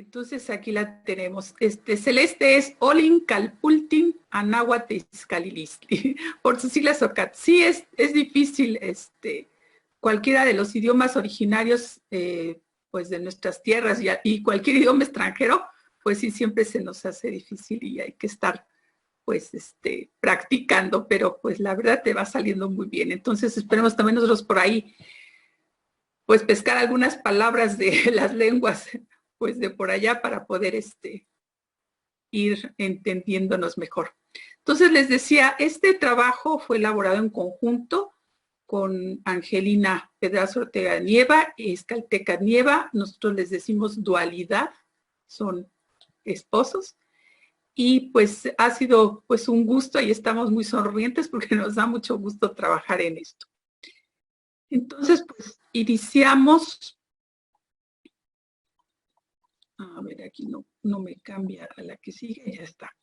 Entonces aquí la tenemos. Celeste es Olinkalpultin Anáhuatl Izcalilistli, por sus siglas OCAT. Sí, es difícil cualquiera de los idiomas originarios pues de nuestras tierras y cualquier idioma extranjero, pues sí, siempre se nos hace difícil y hay que estar pues practicando, pero pues la verdad te va saliendo muy bien. Entonces esperemos también nosotros por ahí pues pescar algunas palabras de las lenguas pues de por allá para poder ir entendiéndonos mejor. Entonces les decía, este trabajo fue elaborado en conjunto con Angelina Pedraza Ortega Nieva y Escalteca Nieva. Nosotros les decimos dualidad, son esposos. Y pues ha sido pues un gusto y estamos muy sonrientes porque nos da mucho gusto trabajar en esto. Entonces, pues iniciamos. A ver, aquí no me cambia a la que sigue, ya está.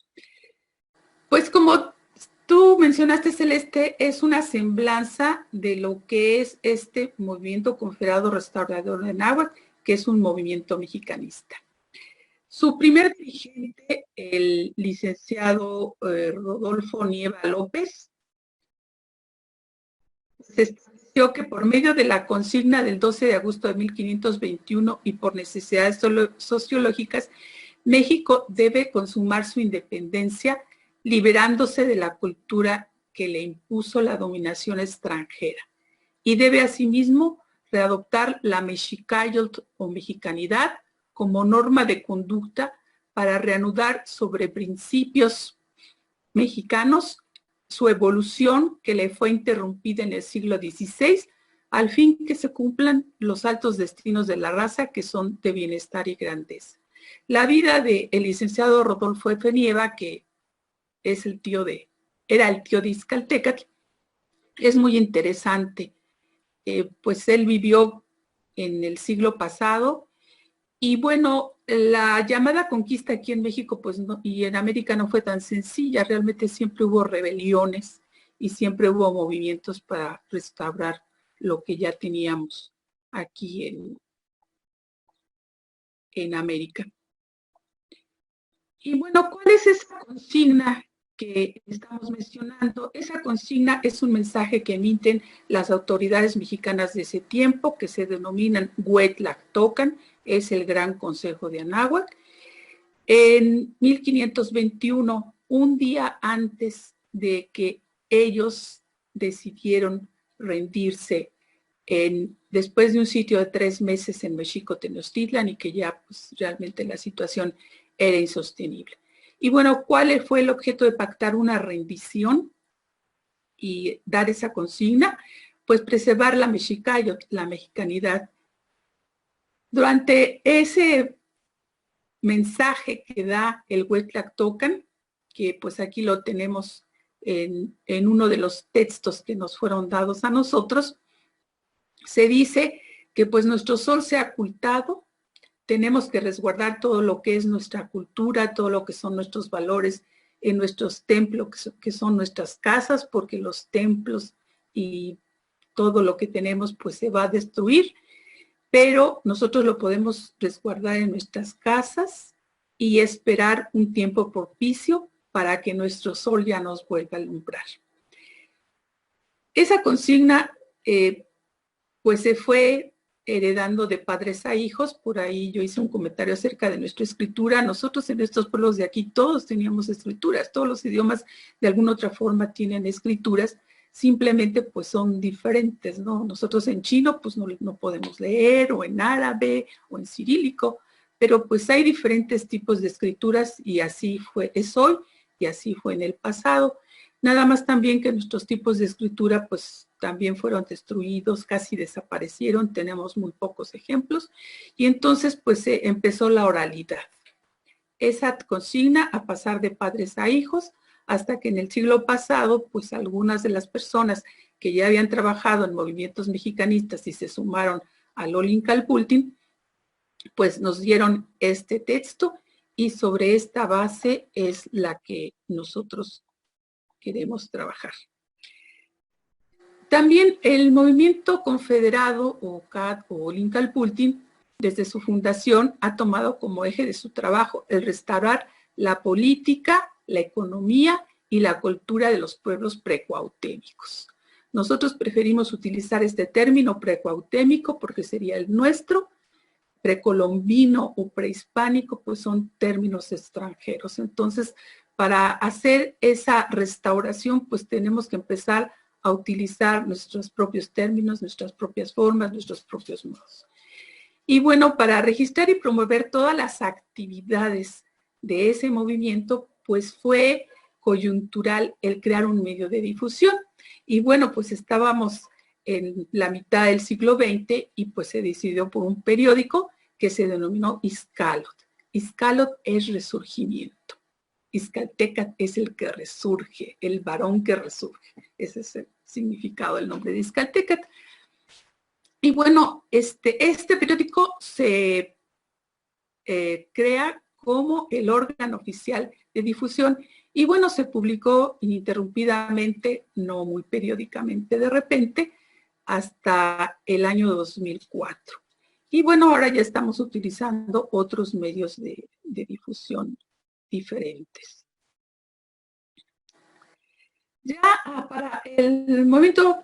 Pues como tú mencionaste, Celeste, es una semblanza de lo que es este movimiento confederado restaurador de Náhuatl, que es un movimiento mexicanista. Su primer dirigente, el licenciado Rodolfo Nieva López, se estableció que por medio de la consigna del 12 de agosto de 1521 y por necesidades sociológicas, México debe consumar su independencia liberándose de la cultura que le impuso la dominación extranjera y debe asimismo readoptar la mexicayotl o mexicanidad como norma de conducta para reanudar sobre principios mexicanos su evolución que le fue interrumpida en el siglo XVI, al fin que se cumplan los altos destinos de la raza que son de bienestar y grandeza. La vida del licenciado Rodolfo F. Nieva, que es era el tío de Izcaltecatl, es muy interesante. Pues él vivió en el siglo pasado y bueno, la llamada conquista aquí en México pues no, y en América no fue tan sencilla, realmente siempre hubo rebeliones y siempre hubo movimientos para restaurar lo que ya teníamos aquí en América. Y bueno, ¿cuál es esa consigna que estamos mencionando? Esa consigna es un mensaje que emiten las autoridades mexicanas de ese tiempo, que se denominan Huetlactocan, es el Gran Consejo de Anáhuac. En 1521, un día antes de que ellos decidieron rendirse después de un sitio de 3 meses en Mexico-Tenochtitlan y que ya pues, realmente la situación era insostenible. Y bueno, ¿cuál fue el objeto de pactar una rendición y dar esa consigna? Pues preservar la mexicayotl, la mexicanidad. Durante ese mensaje que da el Huetlactocan, que pues aquí lo tenemos en uno de los textos que nos fueron dados a nosotros, se dice que pues nuestro sol se ha ocultado, tenemos que resguardar todo lo que es nuestra cultura, todo lo que son nuestros valores en nuestros templos, que son nuestras casas, porque los templos y todo lo que tenemos pues se va a destruir, pero nosotros lo podemos resguardar en nuestras casas y esperar un tiempo propicio para que nuestro sol ya nos vuelva a alumbrar. Esa consigna pues se fue heredando de padres a hijos. Por ahí yo hice un comentario acerca de nuestra escritura. Nosotros en estos pueblos de aquí todos teníamos escrituras, todos los idiomas de alguna otra forma tienen escrituras, simplemente pues son diferentes, ¿no? Nosotros en chino pues no podemos leer, o en árabe, o en cirílico, pero pues hay diferentes tipos de escrituras y así es hoy y así fue en el pasado. Nada más también que nuestros tipos de escritura pues también fueron destruidos, casi desaparecieron, tenemos muy pocos ejemplos y entonces pues empezó la oralidad. Esa consigna a pasar de padres a hijos hasta que en el siglo pasado pues algunas de las personas que ya habían trabajado en movimientos mexicanistas y se sumaron al Olinkalpultin pues nos dieron este texto y sobre esta base es la que nosotros queremos trabajar. También el movimiento confederado o CAT o Olinkalpultin desde su fundación, ha tomado como eje de su trabajo el restaurar la política, la economía y la cultura de los pueblos precuautémicos. Nosotros preferimos utilizar este término precuautémico porque sería el nuestro. Precolombino o prehispánico, pues son términos extranjeros. Entonces, para hacer esa restauración, pues tenemos que empezar a utilizar nuestros propios términos, nuestras propias formas, nuestros propios modos. Y bueno, para registrar y promover todas las actividades de ese movimiento, pues fue coyuntural el crear un medio de difusión. Y bueno, pues estábamos en la mitad del siglo XX y pues se decidió por un periódico que se denominó Izcalot. Izcalot es resurgimiento. Izcaltecat es el que resurge, el varón que resurge. Ese es el significado del nombre de Izcaltecat. Y bueno, este periódico se crea como el órgano oficial de difusión y bueno, se publicó ininterrumpidamente, no muy periódicamente de repente, hasta el año 2004. Y bueno, ahora ya estamos utilizando otros medios de difusión diferentes. Ya para el movimiento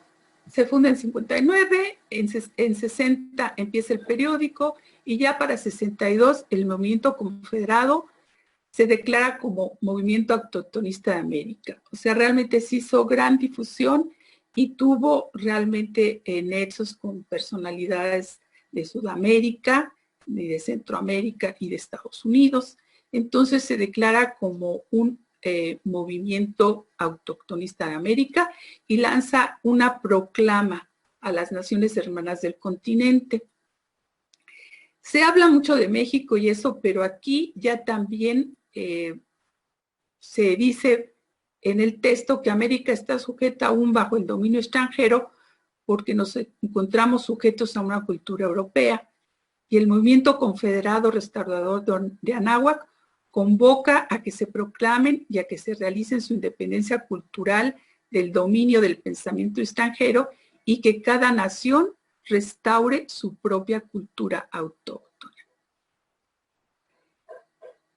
se funda en 59, en 60 empieza el periódico y ya para 62 el movimiento confederado se declara como Movimiento Autoctonista de América. O sea, realmente se hizo gran difusión y tuvo realmente nexos con personalidades de Sudamérica, de Centroamérica y de Estados Unidos. Entonces se declara como un movimiento autoctonista de América y lanza una proclama a las naciones hermanas del continente. Se habla mucho de México y eso, pero aquí ya también se dice en el texto que América está sujeta aún bajo el dominio extranjero porque nos encontramos sujetos a una cultura europea y el movimiento confederado restaurador de Anáhuac convoca a que se proclamen y a que se realicen su independencia cultural del dominio del pensamiento extranjero y que cada nación restaure su propia cultura autóctona.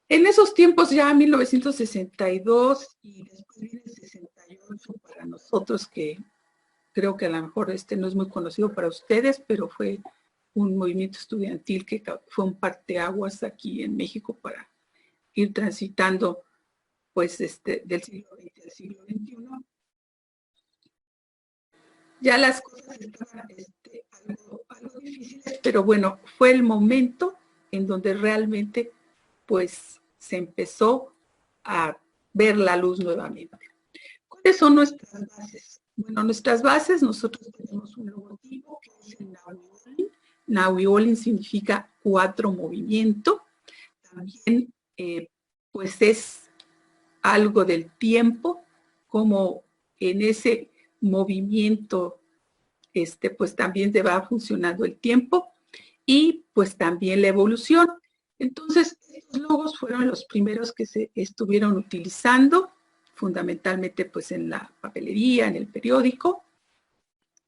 En esos tiempos ya 1962 y después viene el 68 para nosotros, que creo que a lo mejor no es muy conocido para ustedes, pero fue un movimiento estudiantil que fue un parteaguas aquí en México para ir transitando pues del siglo XX al siglo XXI. Ya las cosas estaban algo difíciles, pero bueno, fue el momento en donde realmente pues se empezó a ver la luz nuevamente. ¿Cuáles son nuestras bases? Bueno, nuestras bases, nosotros tenemos un logotipo que es el Nahui-Olin. Nahui-Olin significa 4 movimiento. También pues es algo del tiempo, como en ese movimiento pues también se va funcionando el tiempo y pues también la evolución. Entonces, estos logos fueron los primeros que se estuvieron utilizando, fundamentalmente pues en la papelería, en el periódico.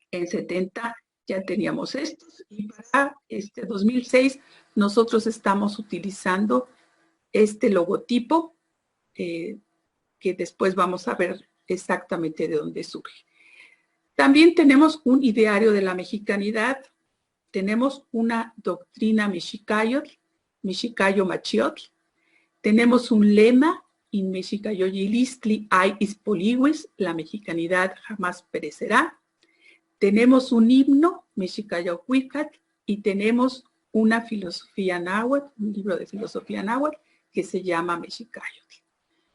En 70 ya teníamos estos y para 2006 nosotros estamos utilizando este logotipo que después vamos a ver exactamente de dónde surge. También tenemos un ideario de la mexicanidad, tenemos una doctrina mexicayotl, Mexicayo Machiotl, tenemos un lema, in Mexicayoyilistli ay ispoliwis, la mexicanidad jamás perecerá, tenemos un himno, Mexicayocuicatl, y tenemos una filosofía náhuatl, un libro de filosofía náhuatl, que se llama Mexicayotl.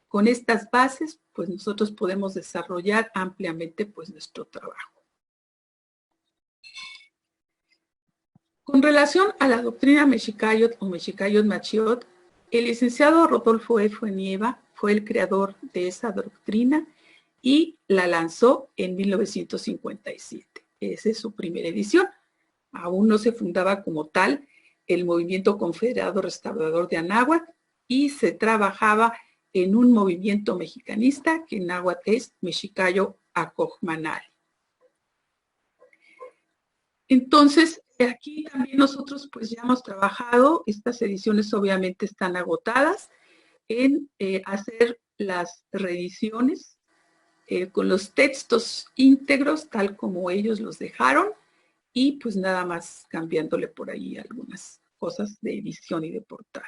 Con estas bases, pues nosotros podemos desarrollar ampliamente pues nuestro trabajo. Con relación a la doctrina Mexicayotl o Mexicayotl Machiotl, el licenciado Rodolfo F. Nieva fue el creador de esa doctrina y la lanzó en 1957. Esa es su primera edición. Aún no se fundaba como tal el Movimiento Confederado Restaurador de Anáhuac y se trabajaba en un movimiento mexicanista que en náhuatl es Mexicayo Acojmanal. Entonces, Aquí también nosotros pues ya hemos trabajado, estas ediciones obviamente están agotadas, en hacer las reediciones con los textos íntegros tal como ellos los dejaron y pues nada más cambiándole por ahí algunas cosas de edición y de portada.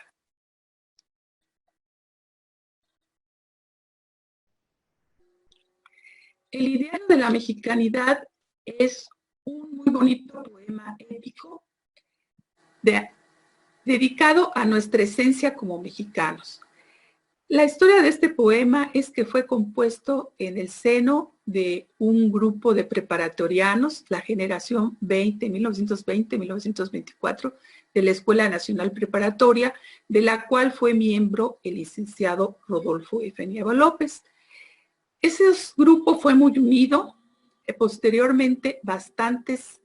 El ideario de la mexicanidad es un muy bonito poema épico dedicado a nuestra esencia como mexicanos. La historia de este poema es que fue compuesto en el seno de un grupo de preparatorianos, la generación 1920-1924, de la Escuela Nacional Preparatoria, de la cual fue miembro el licenciado Rodolfo F. Nieva López. Ese grupo fue muy unido. Posteriormente, bastantes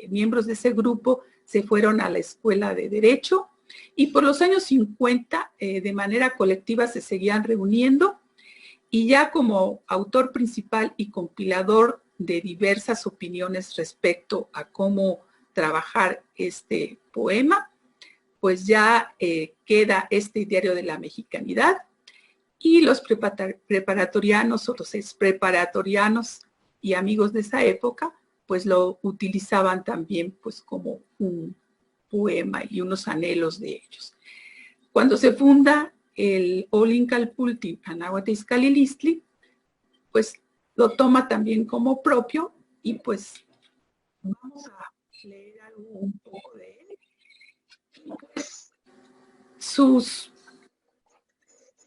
miembros de ese grupo se fueron a la Escuela de Derecho y por los años 50, de manera colectiva, se seguían reuniendo y ya como autor principal y compilador de diversas opiniones respecto a cómo trabajar este poema, pues ya queda este diario de la mexicanidad y los preparatorianos o los expreparatorianos y amigos de esa época, pues lo utilizaban también pues como un poema y unos anhelos de ellos. Cuando se funda el Olincalpulti Anáhuac Izcalilistli, pues lo toma también como propio y pues vamos a leer algo un poco de él. Y pues sus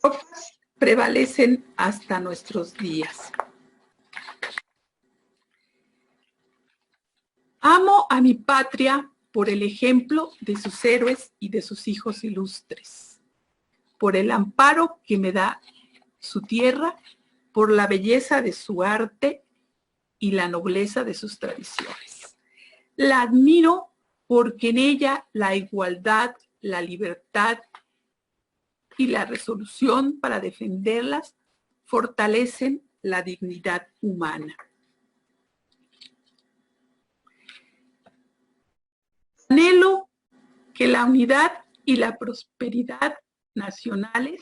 obras prevalecen hasta nuestros días. Amo a mi patria por el ejemplo de sus héroes y de sus hijos ilustres, por el amparo que me da su tierra, por la belleza de su arte y la nobleza de sus tradiciones. La admiro porque en ella la igualdad, la libertad y la resolución para defenderlas fortalecen la dignidad humana. Anhelo que la unidad y la prosperidad nacionales,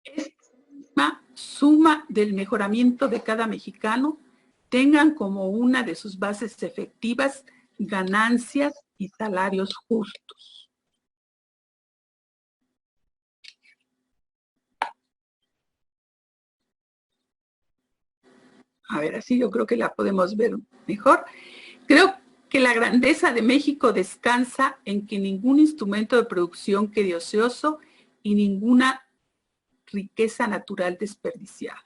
esta suma del mejoramiento de cada mexicano, tengan como una de sus bases efectivas ganancias y salarios justos. A ver, así yo creo que la podemos ver mejor. Creo que la grandeza de México descansa en que ningún instrumento de producción quede ocioso y ninguna riqueza natural desperdiciada.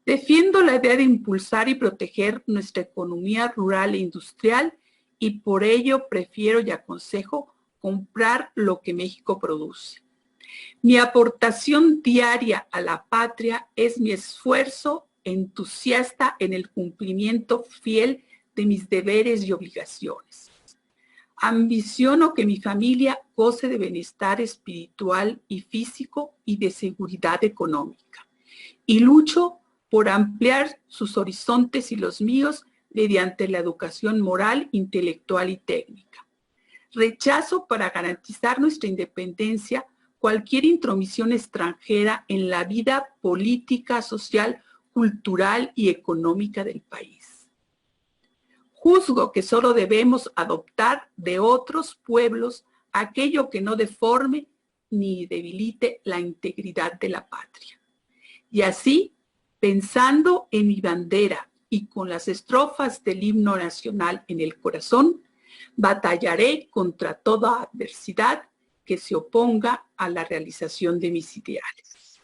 Defiendo la idea de impulsar y proteger nuestra economía rural e industrial y por ello prefiero y aconsejo comprar lo que México produce. Mi aportación diaria a la patria es mi esfuerzo entusiasta en el cumplimiento fiel de mis deberes y obligaciones. Ambiciono que mi familia goce de bienestar espiritual y físico y de seguridad económica. Y lucho por ampliar sus horizontes y los míos mediante la educación moral, intelectual y técnica. Rechazo para garantizar nuestra independencia cualquier intromisión extranjera en la vida política, social, cultural y económica del país. Juzgo que solo debemos adoptar de otros pueblos aquello que no deforme ni debilite la integridad de la patria. Y así, pensando en mi bandera y con las estrofas del himno nacional en el corazón, batallaré contra toda adversidad que se oponga a la realización de mis ideales.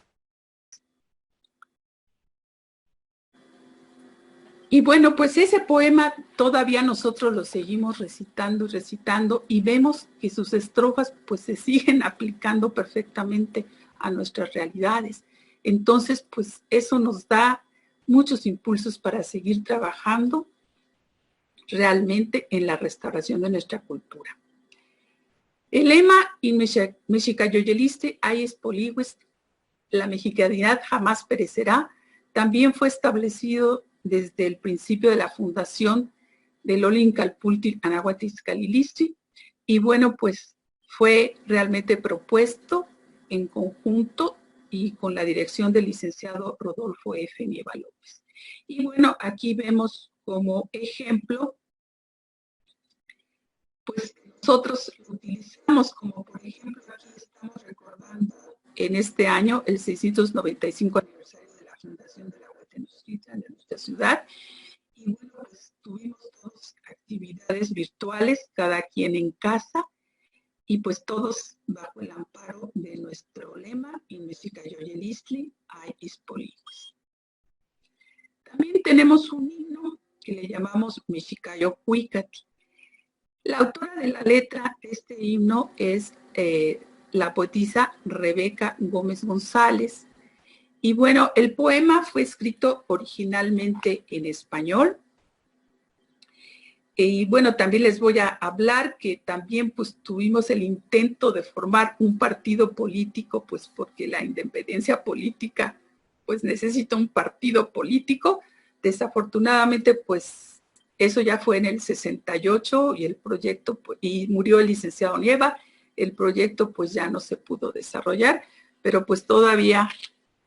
Y bueno, pues ese poema todavía nosotros lo seguimos recitando y vemos que sus estrofas pues se siguen aplicando perfectamente a nuestras realidades. Entonces, pues eso nos da muchos impulsos para seguir trabajando realmente en la restauración de nuestra cultura. El lema in Mexicayoyeliste ayes polihues, la mexicanidad jamás perecerá, también fue establecido desde el principio de la fundación del Olincalpulti Anahuatzcalilistli, y bueno, pues fue realmente propuesto en conjunto y con la dirección del licenciado Rodolfo F. Nieva López. Y bueno, aquí vemos como ejemplo, pues nosotros lo utilizamos como, por ejemplo, aquí estamos recordando en este año el 695 aniversario de la fundación de la Huatenostitlan de nuestra ciudad. Y bueno, pues tuvimos todas actividades virtuales, cada quien en casa, y pues todos bajo el amparo de nuestro lema, Inmexicayoyelistli, Ay Ispoliguis. También tenemos un himno que le llamamos Mexicayo Cuicatl. La autora de la letra de este himno es la poetisa Rebeca Gómez González. Y bueno, el poema fue escrito originalmente en español. Y bueno, también les voy a hablar que también pues tuvimos el intento de formar un partido político, pues porque la independencia política pues necesita un partido político. Desafortunadamente pues eso ya fue en el 68 y el proyecto, y murió el licenciado Nieva, el proyecto pues ya no se pudo desarrollar, pero pues todavía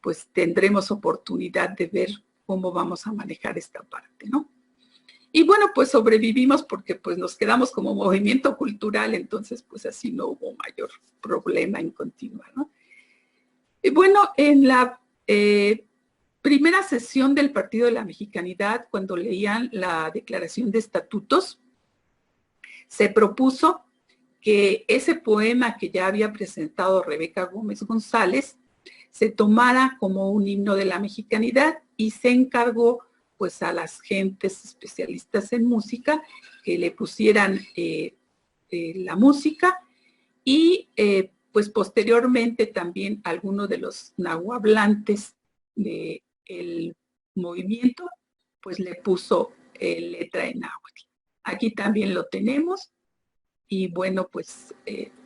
pues tendremos oportunidad de ver cómo vamos a manejar esta parte, ¿no? Y bueno, pues sobrevivimos porque pues nos quedamos como movimiento cultural, entonces pues así no hubo mayor problema en continuar, ¿no? Y bueno, en la primera sesión del Partido de la Mexicanidad, cuando leían la declaración de estatutos, se propuso que ese poema que ya había presentado Rebeca Gómez González se tomara como un himno de la mexicanidad y se encargó pues a las gentes especialistas en música que le pusieran la música y pues posteriormente también algunos de los nahuablantes del movimiento pues le puso letra en náhuatl. Aquí también lo tenemos y bueno pues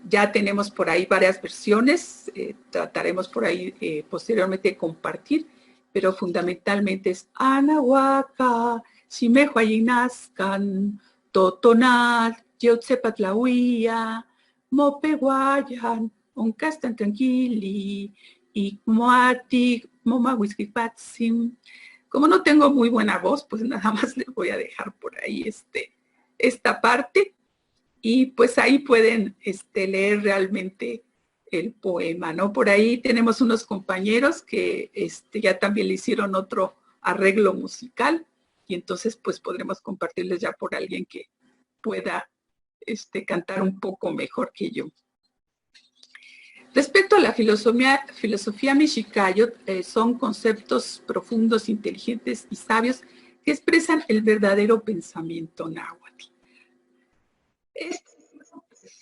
ya tenemos por ahí varias versiones, trataremos por ahí posteriormente de compartir, pero fundamentalmente es Anahuaca, Ximehuayinascan, Totonal, Yeotzepatlahuia, Mopehuayan, Oncastan Tranquili, y Moatic, Momahuizquipatzim. Como no tengo muy buena voz, pues nada más les voy a dejar por ahí esta parte. Y pues ahí pueden leer realmente el poema, ¿no? Por ahí tenemos unos compañeros que ya también le hicieron otro arreglo musical y entonces pues podremos compartirles ya por alguien que pueda cantar un poco mejor que yo. Respecto a la filosofía Mexicayot, son conceptos profundos, inteligentes y sabios que expresan el verdadero pensamiento náhuatl.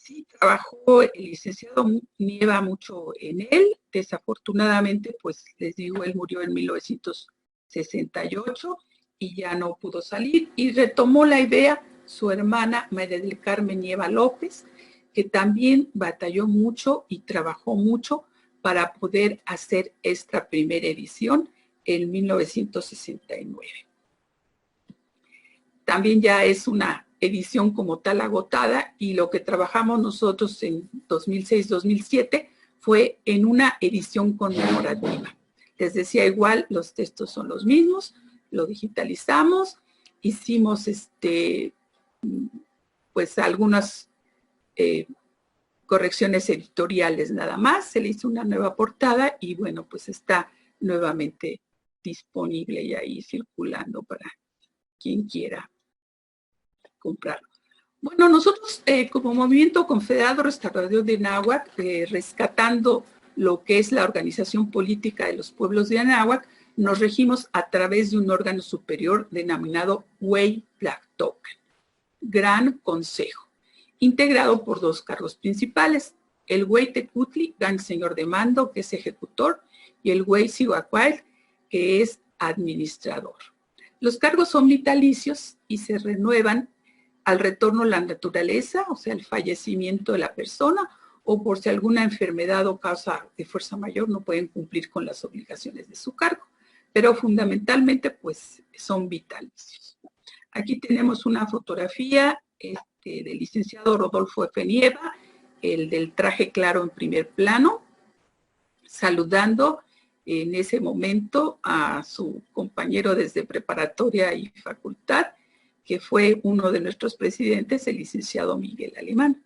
Sí, trabajó el licenciado Nieva mucho en él. Desafortunadamente, pues les digo, él murió en 1968 y ya no pudo salir. Y retomó la idea su hermana María del Carmen Nieva López, que también batalló mucho y trabajó mucho para poder hacer esta primera edición en 1969. También ya es una edición como tal agotada y lo que trabajamos nosotros en 2006-2007 fue en una edición conmemorativa. Les decía, igual los textos son los mismos, lo digitalizamos, hicimos pues algunas correcciones editoriales nada más, se le hizo una nueva portada y bueno, pues está nuevamente disponible y ahí circulando para quien quiera comprarlo. Bueno, nosotros como Movimiento Confederado Restaurador de Anáhuac, rescatando lo que es la organización política de los pueblos de Anáhuac, nos regimos a través de un órgano superior denominado Hueytlahtoctli, Gran Consejo, integrado por dos cargos principales, el Hueytecutli, Gran Señor de Mando, que es ejecutor, y el Hueycihuacuaitl, que es administrador. Los cargos son vitalicios y se renuevan al retorno a la naturaleza, o sea, el fallecimiento de la persona, o por si alguna enfermedad o causa de fuerza mayor no pueden cumplir con las obligaciones de su cargo. Pero fundamentalmente, pues, son vitalicios. Aquí tenemos una fotografía del licenciado Rodolfo F. Nieva, el del traje claro en primer plano, saludando en ese momento a su compañero desde preparatoria y facultad, que fue uno de nuestros presidentes, el licenciado Miguel Alemán.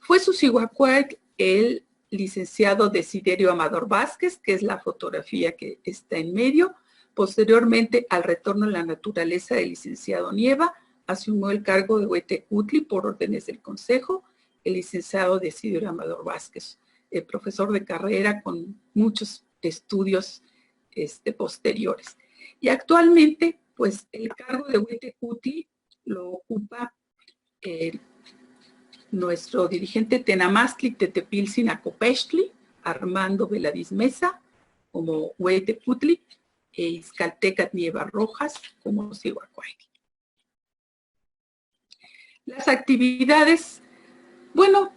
Fue su Cihuacuac el licenciado Desiderio Amador Vázquez, que es la fotografía que está en medio. Posteriormente, al retorno a la naturaleza del licenciado Nieva, asumió el cargo de Huetecutli por órdenes del Consejo, el licenciado Desiderio Amador Vázquez, profesor de carrera con muchos estudios posteriores. Y actualmente, pues, el cargo de Huetecutli lo ocupa nuestro dirigente Tenamastli Tetepilzin Acopextli, Armando Veladís Mesa, como Huetecutli, e Izcaltecat Nieva Rojas, como Cihuacuac. Las actividades, bueno,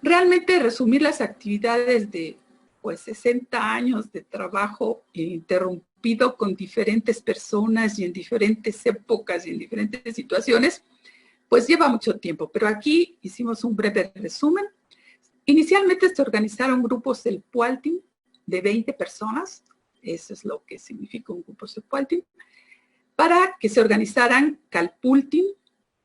realmente resumir las actividades de pues 60 años de trabajo interrumpido con diferentes personas y en diferentes épocas y en diferentes situaciones, pues lleva mucho tiempo, pero aquí hicimos un breve resumen. Inicialmente se organizaron grupos del Pualtin de 20 personas, eso es lo que significa un grupo del Pualtin, para que se organizaran Calpultin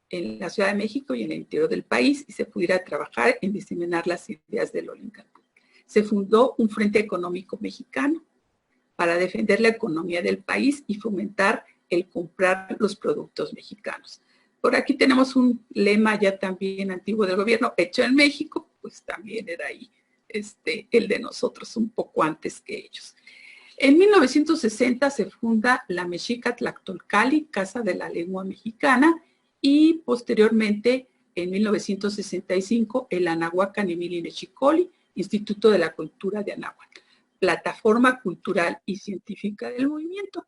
en la Ciudad de México y en el interior del país y se pudiera trabajar en diseminar las ideas del Olincalpultin. Se fundó un Frente Económico Mexicano para defender la economía del país y fomentar el comprar los productos mexicanos. Por aquí tenemos un lema ya también antiguo del gobierno, hecho en México, pues también era ahí el de nosotros, un poco antes que ellos. En 1960 se funda la Mexica Tlactolcali, Casa de la Lengua Mexicana, y posteriormente, en 1965, el Anahuac Emili Nechicoli, Instituto de la Cultura de Anáhuac, plataforma cultural y científica del movimiento,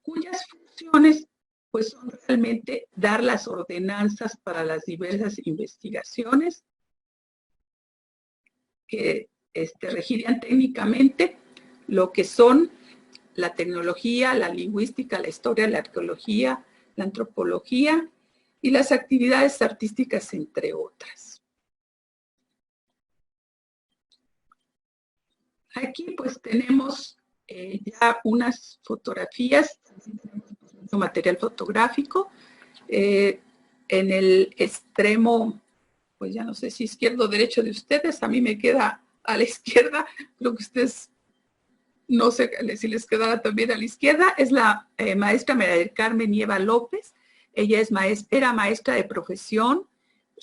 cuyas funciones pues son realmente dar las ordenanzas para las diversas investigaciones que regirían técnicamente lo que son la tecnología, la lingüística, la historia, la arqueología, la antropología y las actividades artísticas, entre otras. Aquí pues tenemos ya unas fotografías, material fotográfico, en el extremo, pues ya no sé si izquierdo o derecho de ustedes, a mí me queda a la izquierda, creo que ustedes, no sé si les quedará también a la izquierda, es la maestra María del Carmen Nieva López. Ella era maestra de profesión,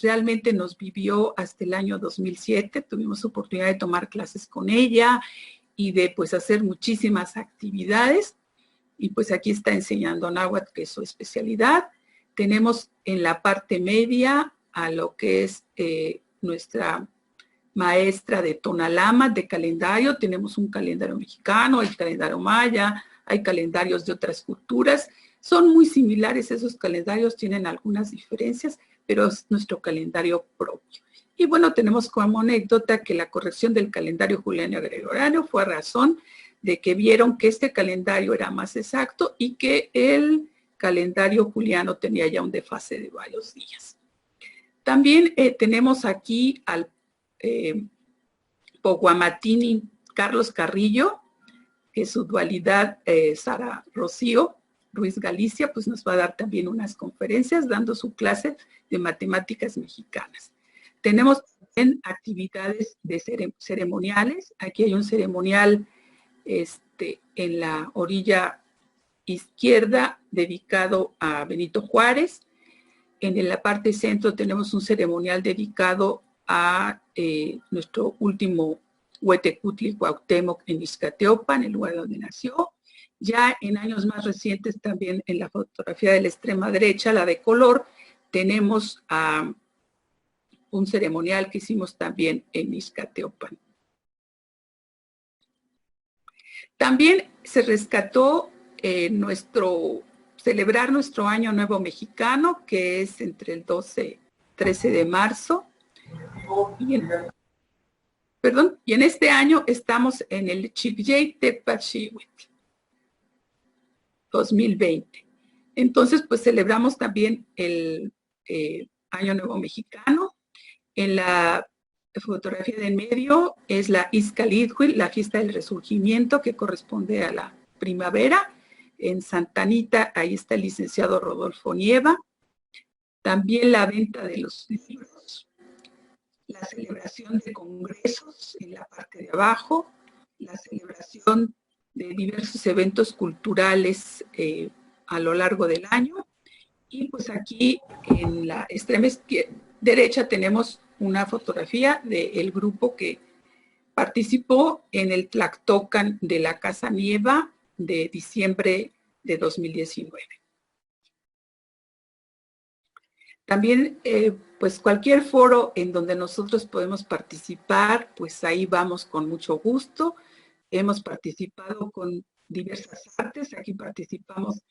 realmente nos vivió hasta el año 2007, tuvimos oportunidad de tomar clases con ella y de pues hacer muchísimas actividades, y pues aquí está enseñando náhuatl, que es su especialidad. Tenemos en la parte media a lo que es nuestra maestra de Tonalama, de calendario. Tenemos un calendario mexicano, el calendario maya, hay calendarios de otras culturas. Son muy similares esos calendarios, tienen algunas diferencias, pero es nuestro calendario propio. Y bueno, tenemos como anécdota que la corrección del calendario juliano gregoriano fue a razón de que vieron que este calendario era más exacto y que el calendario juliano tenía ya un desfase de varios días. También tenemos aquí al Poguamatini Carlos Carrillo, que su dualidad Sara Rocío Ruiz Galicia, pues nos va a dar también unas conferencias dando su clase de matemáticas mexicanas. Tenemos también actividades de ceremoniales. Aquí hay un ceremonial en la orilla izquierda dedicado a Benito Juárez. En la parte centro tenemos un ceremonial dedicado a nuestro último Huetecutli Cuauhtémoc en Izcateopan, el lugar donde nació. Ya en años más recientes, también en la fotografía de la extrema derecha, la de color, tenemos un ceremonial que hicimos también en Izcateopan. También se rescató celebrar nuestro Año Nuevo Mexicano, que es entre el 12 y 13 de marzo. Y en este año estamos en el Chipyey Tecpachihuitl 2020. Entonces, pues celebramos también el Año Nuevo Mexicano. En la fotografía de en medio es la Izcalíhuatl, la fiesta del resurgimiento, que corresponde a la primavera. En Santa Anita, ahí está el licenciado Rodolfo Nieva. También la venta de los libros, la celebración de congresos en la parte de abajo, la celebración de diversos eventos culturales a lo largo del año. Y pues aquí en la extrema derecha tenemos una fotografía del grupo que participó en el Tlactocan de la Casa Nieva de diciembre de 2019. También, pues cualquier foro en donde nosotros podemos participar, pues ahí vamos con mucho gusto. Hemos participado con diversas artes. Aquí participamos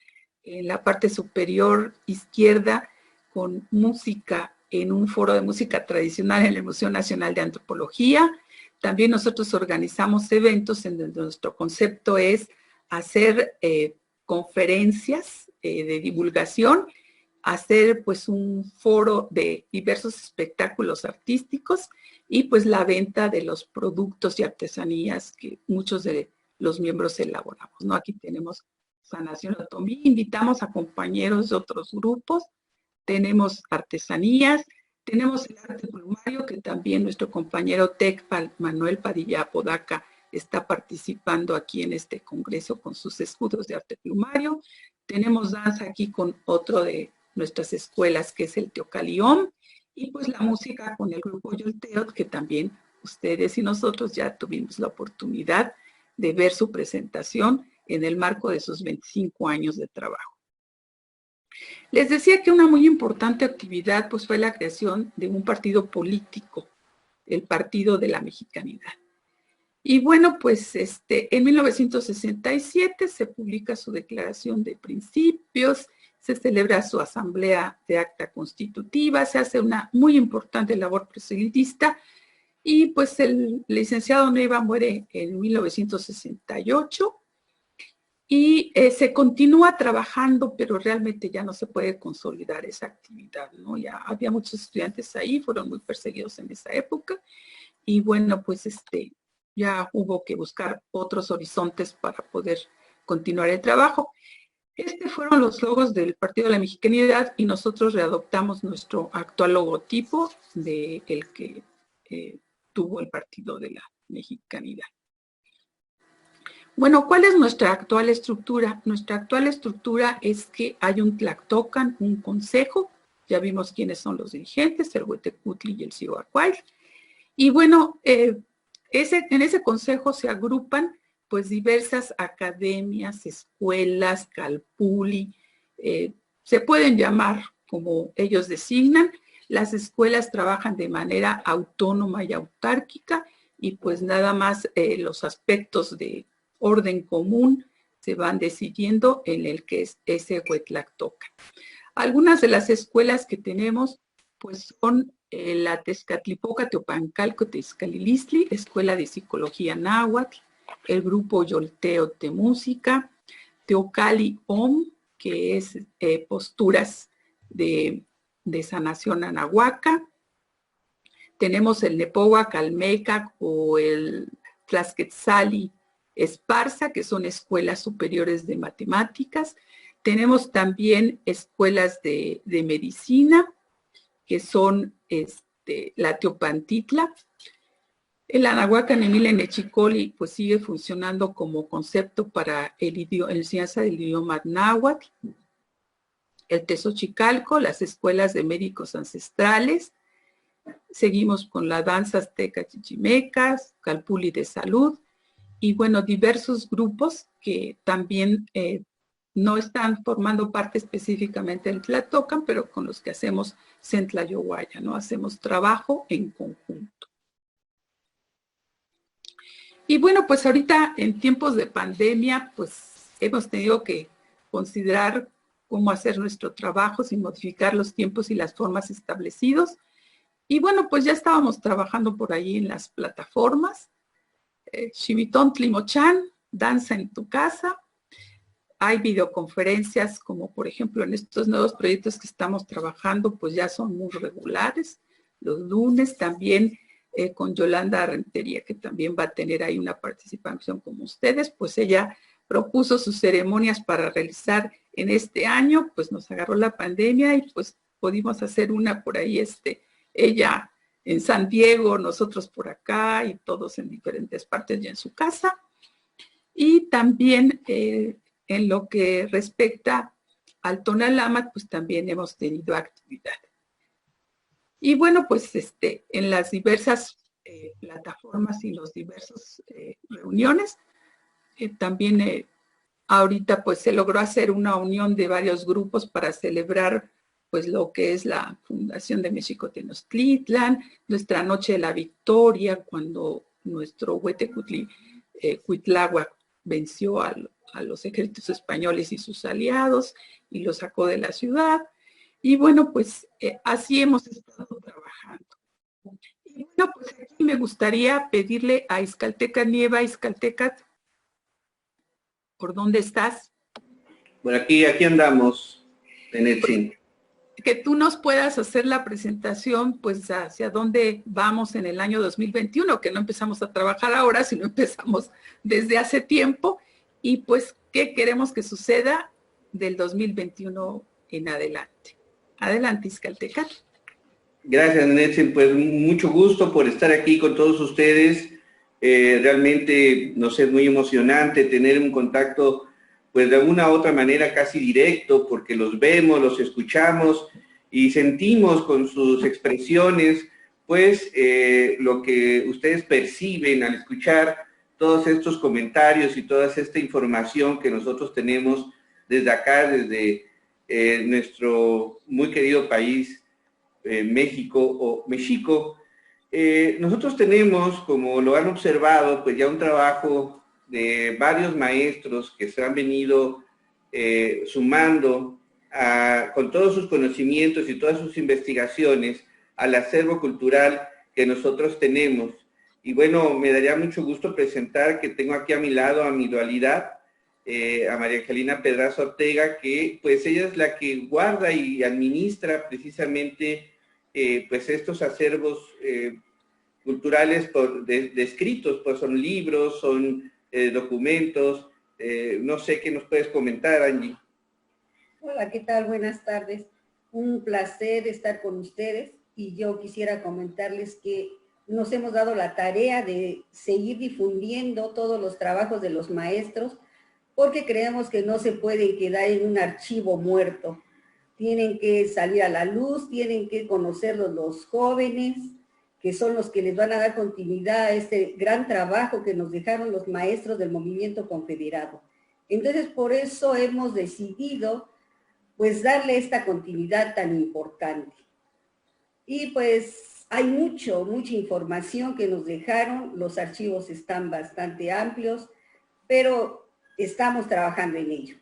en la parte superior izquierda con música en un foro de música tradicional en el Museo Nacional de Antropología. También nosotros organizamos eventos en donde nuestro concepto es hacer conferencias de divulgación, hacer pues un foro de diversos espectáculos artísticos y pues la venta de los productos y artesanías que muchos de los miembros elaboramos, ¿no? Aquí tenemos Sanación Otomí, invitamos a compañeros de otros grupos, tenemos artesanías, tenemos el arte plumario, que también nuestro compañero Tecpal Manuel Padilla Apodaca está participando aquí en este congreso con sus escudos de arte plumario. Tenemos danza aquí con otro de nuestras escuelas, que es el Teocalión, y pues la música con el grupo Yolteot, que también ustedes y nosotros ya tuvimos la oportunidad de ver su presentación en el marco de sus 25 años de trabajo. Les decía que una muy importante actividad pues fue la creación de un partido político, el Partido de la Mexicanidad. Y bueno, pues en 1967 se publica su declaración de principios, se celebra su asamblea de acta constitutiva, se hace una muy importante labor proselitista y pues el licenciado Neiva muere en 1968 y se continúa trabajando, pero realmente ya no se puede consolidar esa actividad, ¿no? Ya había muchos estudiantes ahí, fueron muy perseguidos en esa época y bueno, pues ya hubo que buscar otros horizontes para poder continuar el trabajo. Fueron los logos del Partido de la Mexicanidad y nosotros readoptamos nuestro actual logotipo del que tuvo el Partido de la Mexicanidad. Bueno, ¿cuál es nuestra actual estructura? Nuestra actual estructura es que hay un Tlactocan, un consejo, ya vimos quiénes son los dirigentes, el Huetecutli y el Cihuacuay. Y bueno, en ese consejo se agrupan pues diversas academias, escuelas, calpuli, se pueden llamar como ellos designan. Las escuelas trabajan de manera autónoma y autárquica y pues nada más los aspectos de orden común se van decidiendo en el que es ese Huetlactocan. Algunas de las escuelas que tenemos pues son la Tezcatlipoca Teopancalco Tezcalilistli, Escuela de Psicología Náhuatl, el grupo Yolteot de Música, Teocali OM, que es posturas de sanación anahuaca. Tenemos el Nepohuac Calmecac o el Tlaxquetzali Esparza, que son escuelas superiores de matemáticas. Tenemos también escuelas de medicina, que son la Teopantitla. El Anahuacan Emil Nechicoli pues sigue funcionando como concepto para la enseñanza del idioma náhuatl. El Tezochicalco, las escuelas de médicos ancestrales. Seguimos con la danza azteca chichimecas, calpuli de salud y bueno, diversos grupos que también no están formando parte específicamente del Tlactocan, pero con los que hacemos Centlayohuaya, ¿no? Hacemos trabajo en conjunto. Y bueno, pues ahorita en tiempos de pandemia, pues hemos tenido que considerar cómo hacer nuestro trabajo sin modificar los tiempos y las formas establecidos. Y bueno, pues ya estábamos trabajando por ahí en las plataformas. Xivitón Tlimochán, danza en tu casa. hay videoconferencias, como por ejemplo en estos nuevos proyectos que estamos trabajando, pues ya son muy regulares. Los lunes también con Yolanda Rentería, que también va a tener ahí una participación como ustedes, pues ella propuso sus ceremonias para realizar en este año, pues nos agarró la pandemia y pues pudimos hacer una por ahí, ella en San Diego, nosotros por acá y todos en diferentes partes y en su casa. Y también en lo que respecta al Tonalama, pues también hemos tenido actividad. Y bueno, pues en las diversas plataformas y los diversos reuniones, también ahorita pues se logró hacer una unión de varios grupos para celebrar pues lo que es la fundación de México Tenochtitlan, nuestra Noche de la Victoria, cuando nuestro Huetecutli Cuitláhuac venció a los ejércitos españoles y sus aliados y los sacó de la ciudad. Y bueno, pues así hemos estado trabajando. Y bueno, pues aquí me gustaría pedirle a Ixcalteca Nieva, Ixcalteca, ¿por dónde estás? Bueno, aquí andamos, Nenetzin. Que tú nos puedas hacer la presentación, pues hacia dónde vamos en el año 2021, que no empezamos a trabajar ahora, sino empezamos desde hace tiempo, y pues qué queremos que suceda del 2021 en adelante. Adelante, Ixcalteca. Gracias, Nenetzin, pues mucho gusto por estar aquí con todos ustedes. Realmente nos es muy emocionante tener un contacto pues de alguna u otra manera casi directo, porque los vemos, los escuchamos y sentimos con sus expresiones, pues lo que ustedes perciben al escuchar todos estos comentarios y toda esta información que nosotros tenemos desde acá, desde nuestro muy querido país, México o México. Nosotros tenemos, como lo han observado, pues ya un trabajo de varios maestros que se han venido sumando con todos sus conocimientos y todas sus investigaciones al acervo cultural que nosotros tenemos. Y bueno, me daría mucho gusto presentar que tengo aquí a mi lado, a mi dualidad, a María Angelina Pedraza Ortega, que pues ella es la que guarda y administra precisamente pues estos acervos culturales descritos, pues son libros, son documentos. No sé qué nos puedes comentar, Angie. Hola, ¿qué tal? Buenas tardes. Un placer estar con ustedes y yo quisiera comentarles que nos hemos dado la tarea de seguir difundiendo todos los trabajos de los maestros porque creemos que no se pueden quedar en un archivo muerto. Tienen que salir a la luz, tienen que conocerlos los jóvenes, que son los que les van a dar continuidad a este gran trabajo que nos dejaron los maestros del movimiento confederado. Entonces, por eso hemos decidido, pues, darle esta continuidad tan importante. Y pues, hay mucha información que nos dejaron, los archivos están bastante amplios, pero estamos trabajando en ello.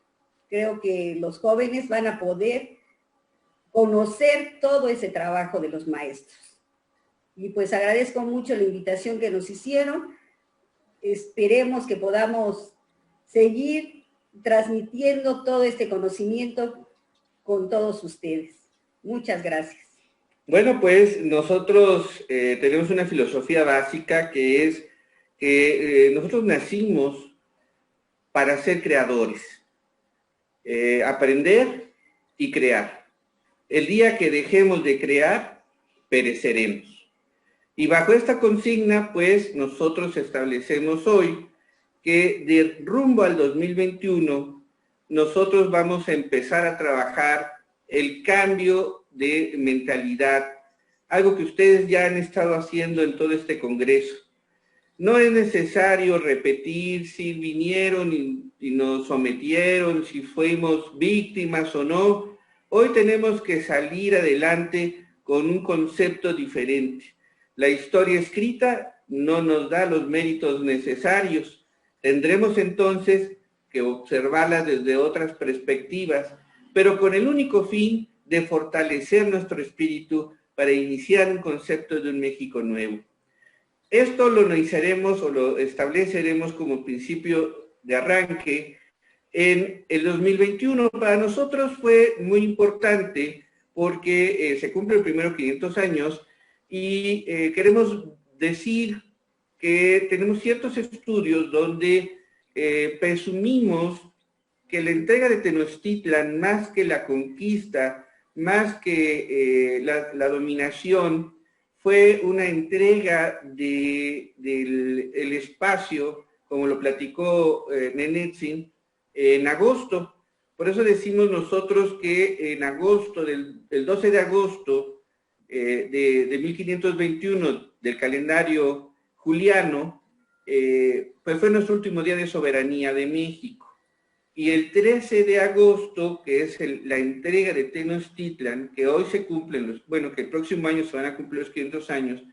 Creo que los jóvenes van a poder conocer todo ese trabajo de los maestros. Y pues agradezco mucho la invitación que nos hicieron. Esperemos que podamos seguir transmitiendo todo este conocimiento con todos ustedes. Muchas gracias. Bueno, pues nosotros tenemos una filosofía básica que es que nosotros nacimos para ser creadores, aprender y crear. El día que dejemos de crear, pereceremos. Y bajo esta consigna, pues, nosotros establecemos hoy que de rumbo al 2021, nosotros vamos a empezar a trabajar el cambio de mentalidad, algo que ustedes ya han estado haciendo en todo este congreso. No es necesario repetir si vinieron y nos sometieron, si fuimos víctimas o no. Hoy tenemos que salir adelante con un concepto diferente. La historia escrita no nos da los méritos necesarios. Tendremos entonces que observarla desde otras perspectivas, pero con el único fin de fortalecer nuestro espíritu para iniciar un concepto de un México nuevo. Esto lo analizaremos o lo estableceremos como principio de arranque en el 2021. Para nosotros fue muy importante porque se cumple el primero 500 años y queremos decir que tenemos ciertos estudios donde presumimos que la entrega de Tenochtitlan, más que la conquista, más que la dominación, fue una entrega del espacio, como lo platicó Nenetzin, en agosto. Por eso decimos nosotros que en agosto, el 12 de agosto de 1521, del calendario juliano, pues fue nuestro último día de soberanía de México. Y el 13 de agosto, que es la entrega de Tenochtitlan, que hoy se cumplen, que el próximo año se van a cumplir los 500 años,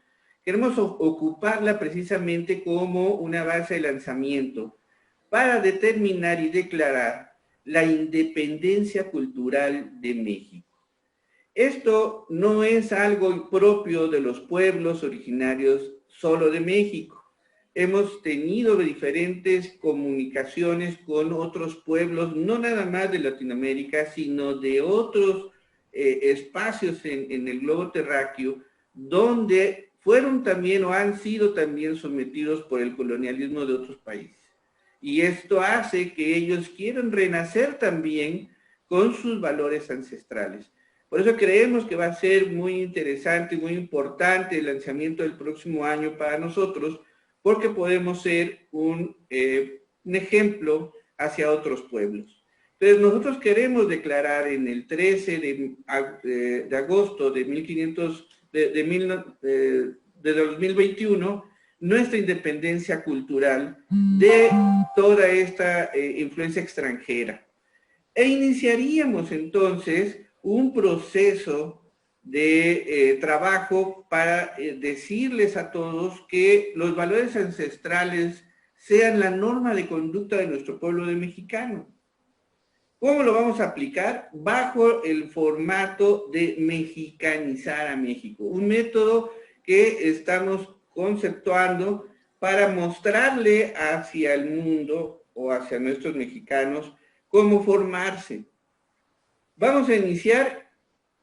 queremos ocuparla precisamente como una base de lanzamiento para determinar y declarar la independencia cultural de México. Esto no es algo propio de los pueblos originarios solo de México. Hemos tenido diferentes comunicaciones con otros pueblos, no nada más de Latinoamérica, sino de otros espacios en el globo terráqueo, donde fueron también o han sido también sometidos por el colonialismo de otros países. Y esto hace que ellos quieran renacer también con sus valores ancestrales. Por eso creemos que va a ser muy interesante, muy importante el lanzamiento del próximo año para nosotros, porque podemos ser un ejemplo hacia otros pueblos. Entonces nosotros queremos declarar en el 13 de agosto de 2021 nuestra independencia cultural de toda esta influencia extranjera. E iniciaríamos entonces un proceso de trabajo para decirles a todos que los valores ancestrales sean la norma de conducta de nuestro pueblo de mexicano. ¿Cómo lo vamos a aplicar? Bajo el formato de mexicanizar a México, un método que estamos conceptuando para mostrarle hacia el mundo o hacia nuestros mexicanos cómo formarse. Vamos a iniciar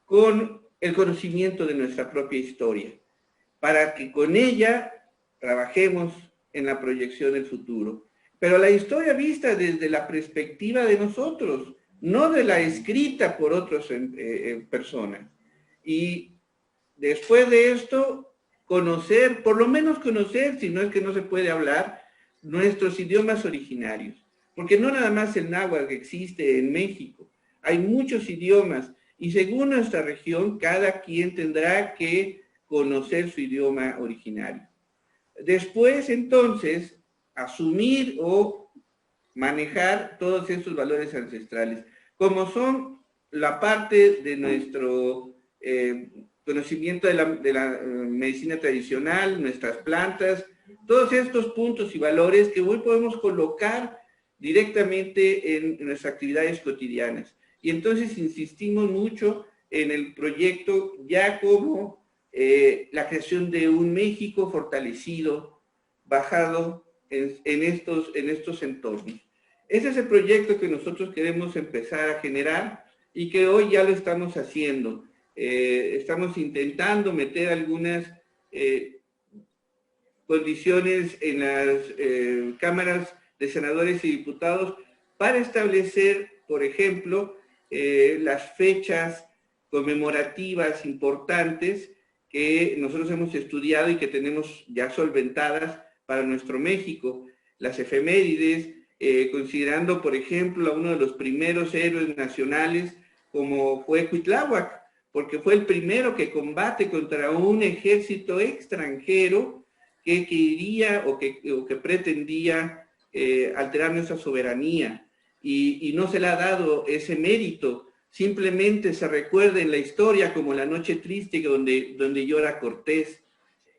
con el conocimiento de nuestra propia historia, para que con ella trabajemos en la proyección del futuro. Pero la historia vista desde la perspectiva de nosotros, no de la escrita por otras personas. Y después de esto, conocer, por lo menos conocer, si no es que no se puede hablar, nuestros idiomas originarios. Porque no nada más el náhuatl que existe en México, hay muchos idiomas. Y según nuestra región, cada quien tendrá que conocer su idioma originario. Después, entonces, asumir o manejar todos estos valores ancestrales, como son la parte de nuestro conocimiento de la medicina tradicional, nuestras plantas, todos estos puntos y valores que hoy podemos colocar directamente en nuestras actividades cotidianas. Y entonces insistimos mucho en el proyecto ya como la creación de un México fortalecido, basado en estos entornos. Ese es el proyecto que nosotros queremos empezar a generar y que hoy ya lo estamos haciendo. Estamos intentando meter algunas condiciones en las cámaras de senadores y diputados para establecer, por ejemplo, las fechas conmemorativas importantes que nosotros hemos estudiado y que tenemos ya solventadas para nuestro México, las efemérides, considerando, por ejemplo, a uno de los primeros héroes nacionales como fue Cuitláhuac, porque fue el primero que combate contra un ejército extranjero que quería o que pretendía alterar nuestra soberanía. Y no se le ha dado ese mérito, simplemente se recuerda en la historia como la noche triste donde llora Cortés.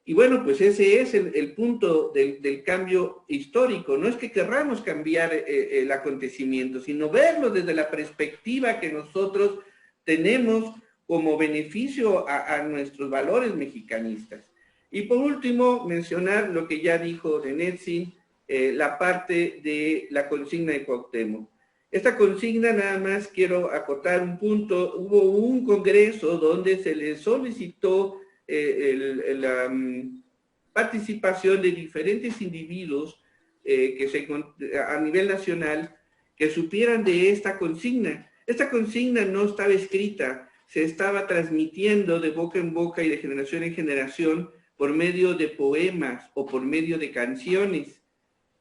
Y bueno, pues ese es el punto del cambio histórico. No es que querramos cambiar el acontecimiento, sino verlo desde la perspectiva que nosotros tenemos como beneficio a nuestros valores mexicanistas. Y por último, mencionar lo que ya dijo Nenetzin, la parte de la consigna de Cuauhtémoc. Esta consigna, nada más quiero acotar un punto, hubo un congreso donde se le solicitó la participación de diferentes individuos a nivel nacional que supieran de esta consigna. Esta consigna no estaba escrita, se estaba transmitiendo de boca en boca y de generación en generación por medio de poemas o por medio de canciones.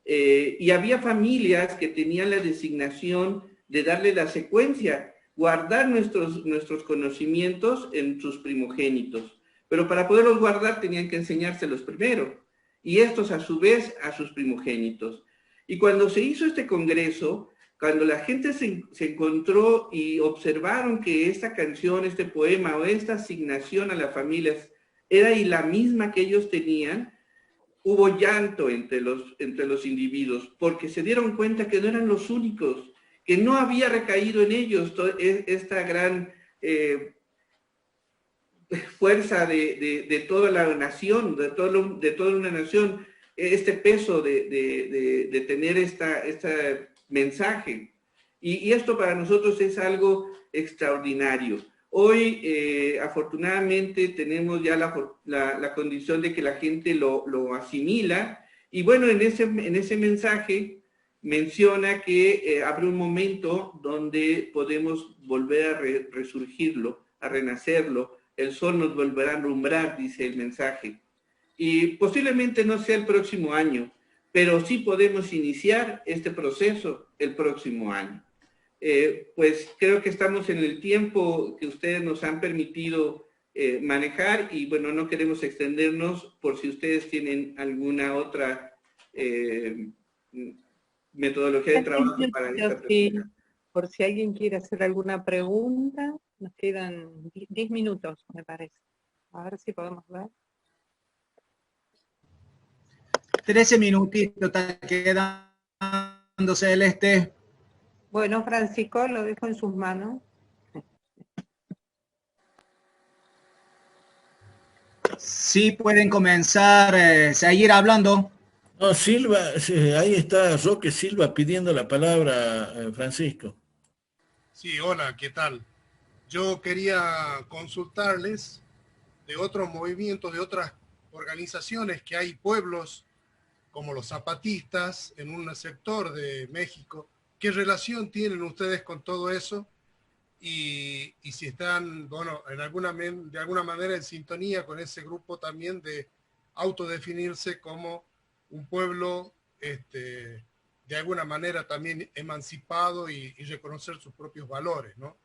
Y había familias que tenían la designación de darle la secuencia, guardar nuestros conocimientos en sus primogénitos. Pero para poderlos guardar tenían que enseñárselos primero, y estos a su vez a sus primogénitos. Y cuando se hizo este congreso, cuando la gente se encontró y observaron que esta canción, este poema o esta asignación a las familias era y la misma que ellos tenían, hubo llanto entre los individuos, porque se dieron cuenta que no eran los únicos, que no había recaído en ellos esta gran fuerza de toda la nación, de toda una nación, este peso de tener este mensaje. Y esto para nosotros es algo extraordinario. Hoy, afortunadamente, tenemos ya la condición de que la gente lo asimila. Y bueno, en ese mensaje menciona que habrá un momento donde podemos volver a resurgirlo, a renacerlo. El sol nos volverá a alumbrar, dice el mensaje. Y posiblemente no sea el próximo año, pero sí podemos iniciar este proceso el próximo año. Pues creo que estamos en el tiempo que ustedes nos han permitido manejar y bueno, no queremos extendernos por si ustedes tienen alguna otra metodología de trabajo para esta presentación. Por si alguien quiere hacer alguna pregunta, nos quedan 10 minutos, me parece. A ver si podemos ver. 13 minutitos está quedando, Celeste. Bueno, Francisco, lo dejo en sus manos. Sí, pueden comenzar, seguir hablando. No, Silva, ahí está Roque Silva pidiendo la palabra, Francisco. Sí, hola, ¿qué tal? Yo quería consultarles de otros movimientos, de otras organizaciones, que hay pueblos como los zapatistas en un sector de México. ¿Qué relación tienen ustedes con todo eso? Y si están, bueno, de alguna manera en sintonía con ese grupo también de autodefinirse como un pueblo de alguna manera también emancipado y reconocer sus propios valores, ¿no?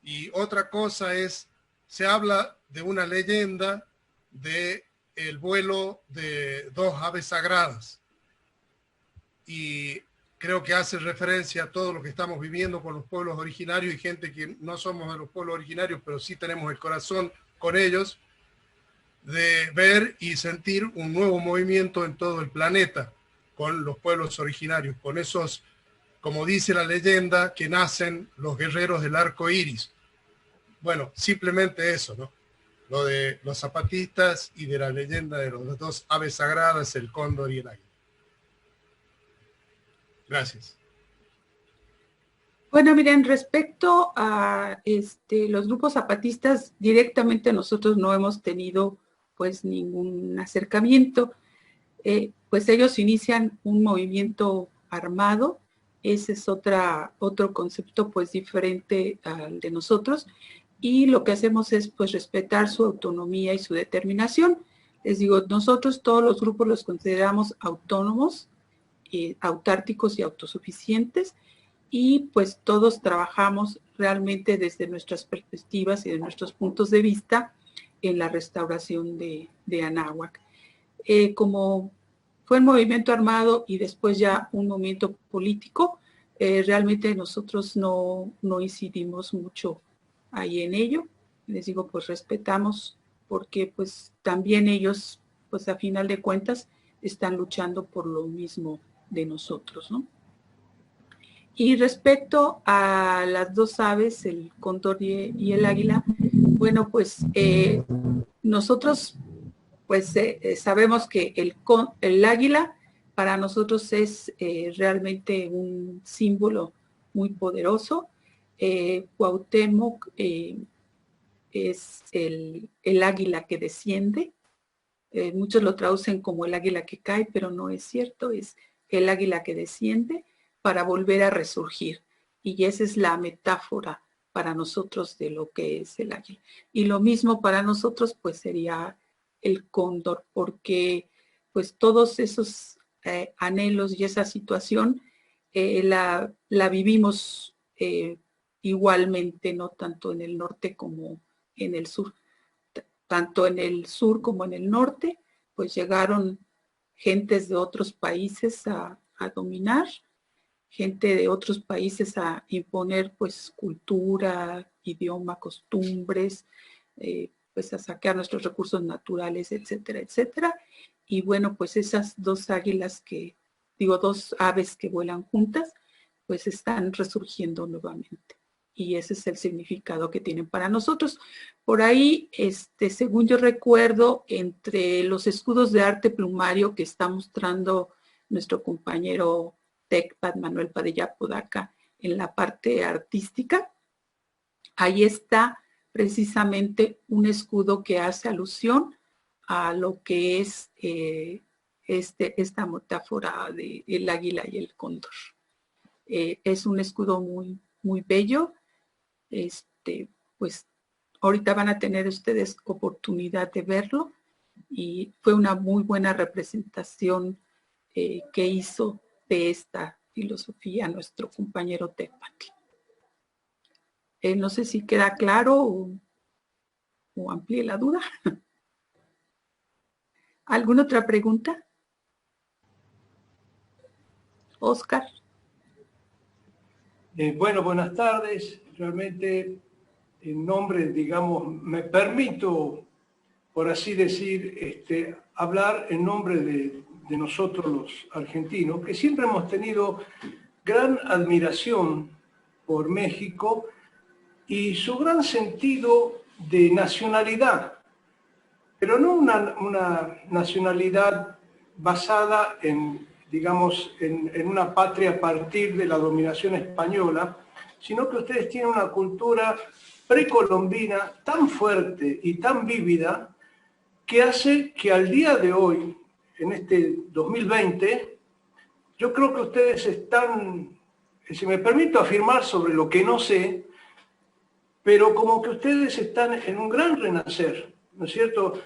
Y otra cosa es, se habla de una leyenda de el vuelo de 2 aves sagradas. Y creo que hace referencia a todo lo que estamos viviendo con los pueblos originarios y gente que no somos de los pueblos originarios, pero sí tenemos el corazón con ellos, de ver y sentir un nuevo movimiento en todo el planeta con los pueblos originarios, con esos, como dice la leyenda, que nacen los guerreros del arco iris. Bueno, simplemente eso, ¿no? Lo de los zapatistas y de la leyenda de los 2 aves sagradas, el cóndor y el águila. Gracias. Bueno, miren, respecto a los grupos zapatistas, directamente nosotros no hemos tenido pues ningún acercamiento. Pues ellos inician un movimiento armado, ese es otro concepto pues diferente al de nosotros, y lo que hacemos es pues respetar su autonomía y su determinación. Les digo, nosotros todos los grupos los consideramos autónomos, autárticos y autosuficientes, y pues todos trabajamos realmente desde nuestras perspectivas y de nuestros puntos de vista en la restauración de Anáhuac. Como fue un movimiento armado y después ya un movimiento político, realmente nosotros no incidimos mucho ahí en ello. Les digo, pues respetamos, porque pues también ellos, pues a final de cuentas, están luchando por lo mismo de nosotros, ¿no? Y respecto a las 2 aves, el cóndor y el águila, bueno, pues nosotros pues sabemos que el águila para nosotros es realmente un símbolo muy poderoso. Cuauhtémoc es el águila que desciende. Muchos lo traducen como el águila que cae, pero no es cierto, es el águila que desciende para volver a resurgir. Y esa es la metáfora para nosotros de lo que es el águila. Y lo mismo para nosotros, pues sería el cóndor, porque pues todos esos anhelos y esa situación la vivimos igualmente, no tanto en el norte como en el sur. Tanto en el sur como en el norte, pues llegaron gentes de otros países a dominar, gente de otros países a imponer pues cultura, idioma, costumbres, pues a saquear nuestros recursos naturales, etcétera, etcétera. Y bueno, pues esas dos águilas dos aves que vuelan juntas, pues están resurgiendo nuevamente. Y ese es el significado que tienen para nosotros. Por ahí, según yo recuerdo, entre los escudos de arte plumario que está mostrando nuestro compañero Tecpat Manuel Padilla Podaca en la parte artística, ahí está precisamente un escudo que hace alusión a lo que es esta metáfora del águila y el cóndor. Es un escudo muy, muy bello. Pues ahorita van a tener ustedes oportunidad de verlo y fue una muy buena representación que hizo de esta filosofía nuestro compañero Tecpat. No sé si queda claro o amplíe la duda. ¿Alguna otra pregunta? Oscar. Bueno, buenas tardes. Realmente, en nombre, digamos, me permito, por así decir, hablar en nombre de nosotros los argentinos, que siempre hemos tenido gran admiración por México y su gran sentido de nacionalidad, pero no una nacionalidad basada en, digamos, en una patria a partir de la dominación española, sino que ustedes tienen una cultura precolombina tan fuerte y tan vívida que hace que al día de hoy, en este 2020, yo creo que ustedes están, si me permito afirmar sobre lo que no sé, pero como que ustedes están en un gran renacer, ¿no es cierto?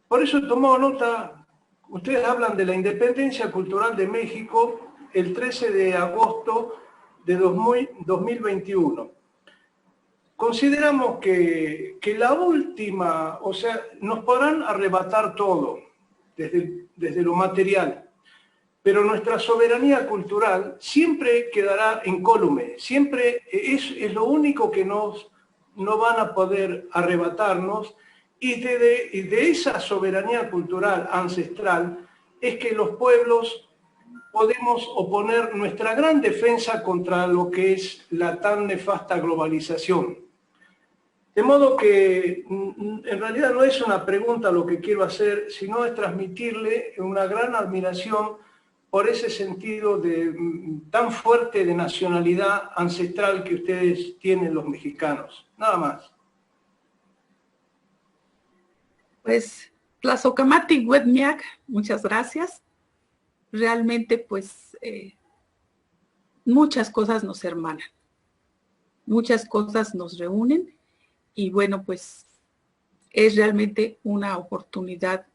Por eso he tomado nota, ustedes hablan de la independencia cultural de México el 13 de agosto de 2021. Consideramos que la última, o sea, nos podrán arrebatar todo desde lo material, pero nuestra soberanía cultural siempre quedará incólume, siempre es lo único que no van a poder arrebatarnos, y de esa soberanía cultural ancestral es que los pueblos podemos oponer nuestra gran defensa contra lo que es la tan nefasta globalización. De modo que en realidad no es una pregunta lo que quiero hacer, sino es transmitirle una gran admiración por ese sentido tan fuerte de nacionalidad ancestral que ustedes tienen los mexicanos. Nada más. Pues, Tlazocamati Huetmiac, muchas gracias. Realmente, pues, muchas cosas nos hermanan, muchas cosas nos reúnen y bueno, pues, es realmente una oportunidad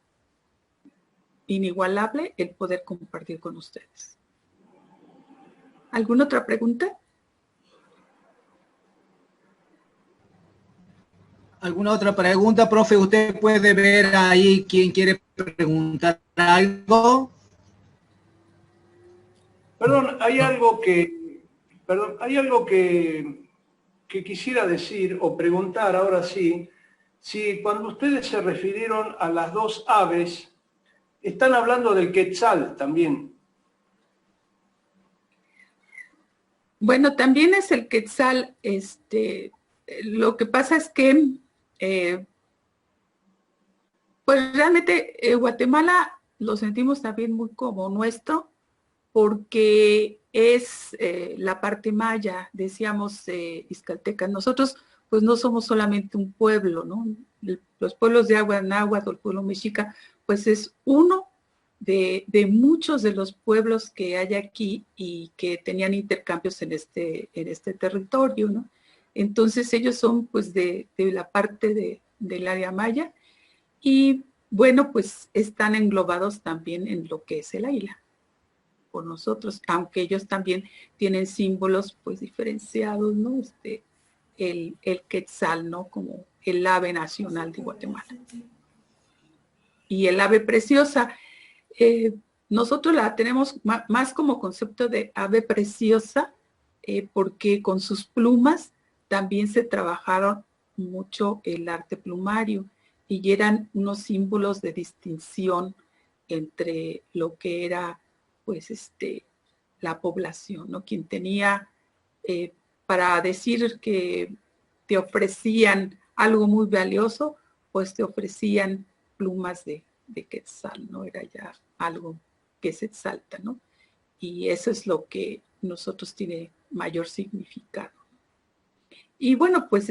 inigualable el poder compartir con ustedes. ¿Alguna otra pregunta? ¿Alguna otra pregunta, profe? Usted puede ver ahí quién quiere preguntar algo. Perdón, hay algo que quisiera decir o preguntar ahora sí, si cuando ustedes se refirieron a las dos aves, están hablando del quetzal también. Bueno, también es el quetzal, lo que pasa es que pues realmente Guatemala lo sentimos también muy como nuestro, porque es la parte maya, decíamos Izcaltecas. Nosotros pues no somos solamente un pueblo, ¿no? Los pueblos de Agua Náhuatl, el pueblo mexica, pues es uno de muchos de los pueblos que hay aquí y que tenían intercambios en este territorio, ¿no? Entonces ellos son pues de la parte del área maya y bueno, pues están englobados también en lo que es el águila por nosotros, aunque ellos también tienen símbolos pues diferenciados, ¿no? El quetzal, ¿no? Como el ave nacional de Guatemala. Y el ave preciosa, nosotros la tenemos más como concepto de ave preciosa, porque con sus plumas también se trabajaron mucho el arte plumario y eran unos símbolos de distinción entre lo que era pues la población, ¿no? Quien tenía, para decir que te ofrecían algo muy valioso, pues te ofrecían plumas de quetzal, ¿no? Era ya algo que se exalta, ¿no? Y eso es lo que nosotros tiene mayor significado. Y bueno, pues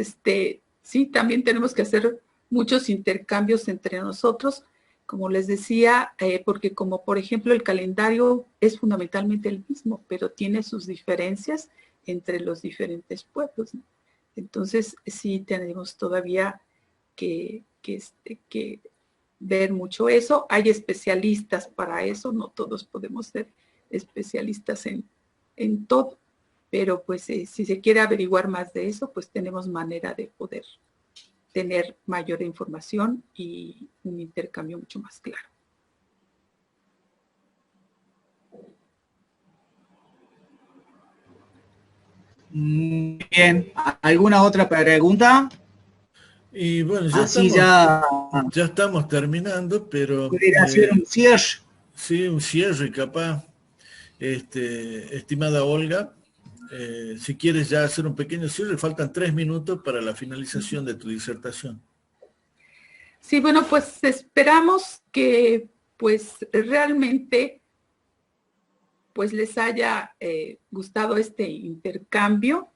sí, también tenemos que hacer muchos intercambios entre nosotros, como les decía, porque como por ejemplo el calendario es fundamentalmente el mismo, pero tiene sus diferencias entre los diferentes pueblos, ¿no? Entonces sí tenemos todavía que ver mucho eso. Hay especialistas para eso, no todos podemos ser especialistas en todo, pero pues si se quiere averiguar más de eso, pues tenemos manera de poder tener mayor información y un intercambio mucho más claro. Bien, ¿alguna otra pregunta? Y bueno, Así ya estamos terminando, pero pudiera hacer un cierre. sí, un cierre capaz. Estimada Olga, si quieres ya hacer un pequeño cierre, faltan 3 minutos para la finalización de tu disertación. Sí, bueno, pues esperamos que pues realmente pues les haya gustado este intercambio.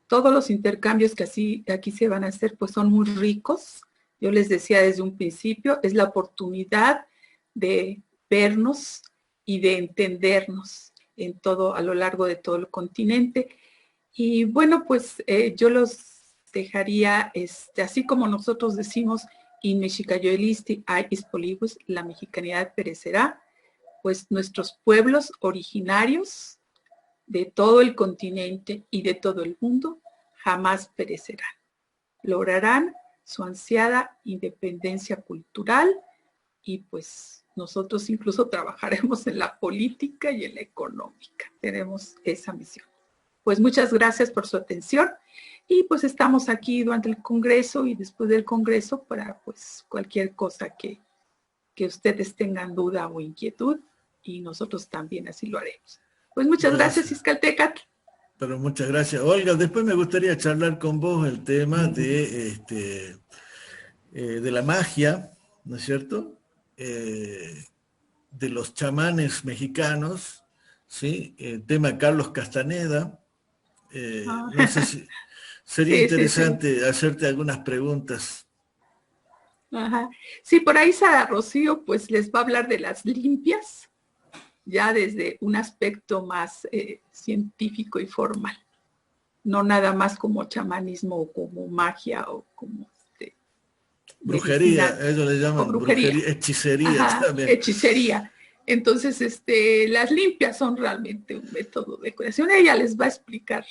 Todos los intercambios que aquí se van a hacer pues son muy ricos. Yo les decía desde un principio, es la oportunidad de vernos y de entendernos a lo largo de todo el continente. Y bueno, pues yo los dejaría, así como nosotros decimos, in mexicayoelisti a ispolibus, la mexicanidad perecerá, pues nuestros pueblos originarios de todo el continente y de todo el mundo jamás perecerán. Lograrán su ansiada independencia cultural y pues nosotros incluso trabajaremos en la política y en la económica. Tenemos esa misión. Pues muchas gracias por su atención y pues estamos aquí durante el Congreso y después del Congreso para pues cualquier cosa que ustedes tengan duda o inquietud y nosotros también así lo haremos. Pues muchas gracias, Izcaltecatl. Pero muchas gracias. Olga, después me gustaría charlar con vos el tema de la magia, ¿no es cierto? De los chamanes mexicanos, ¿sí? El tema de Carlos Castaneda. No sé si sería interesante hacerte algunas preguntas. Ajá. Sí, por ahí Sara Rocío pues les va a hablar de las limpias, ya desde un aspecto más científico y formal, no nada más como chamanismo o como magia o como brujería, medicina, ellos le llaman brujería, hechicería. Ajá, también. Hechicería. Entonces, las limpias son realmente un método de curación. Ella les va a explicar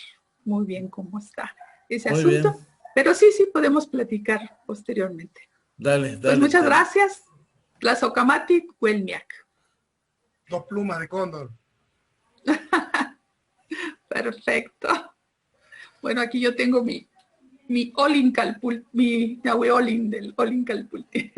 muy bien cómo está ese muy asunto, bien. Pero sí podemos platicar posteriormente. Dale. Pues muchas gracias. Tlazocamati, Huelmiac. 2 plumas de cóndor. Perfecto. Bueno, aquí yo tengo mi Olin Calpul, mi Nahueolin del Olin Calpulti.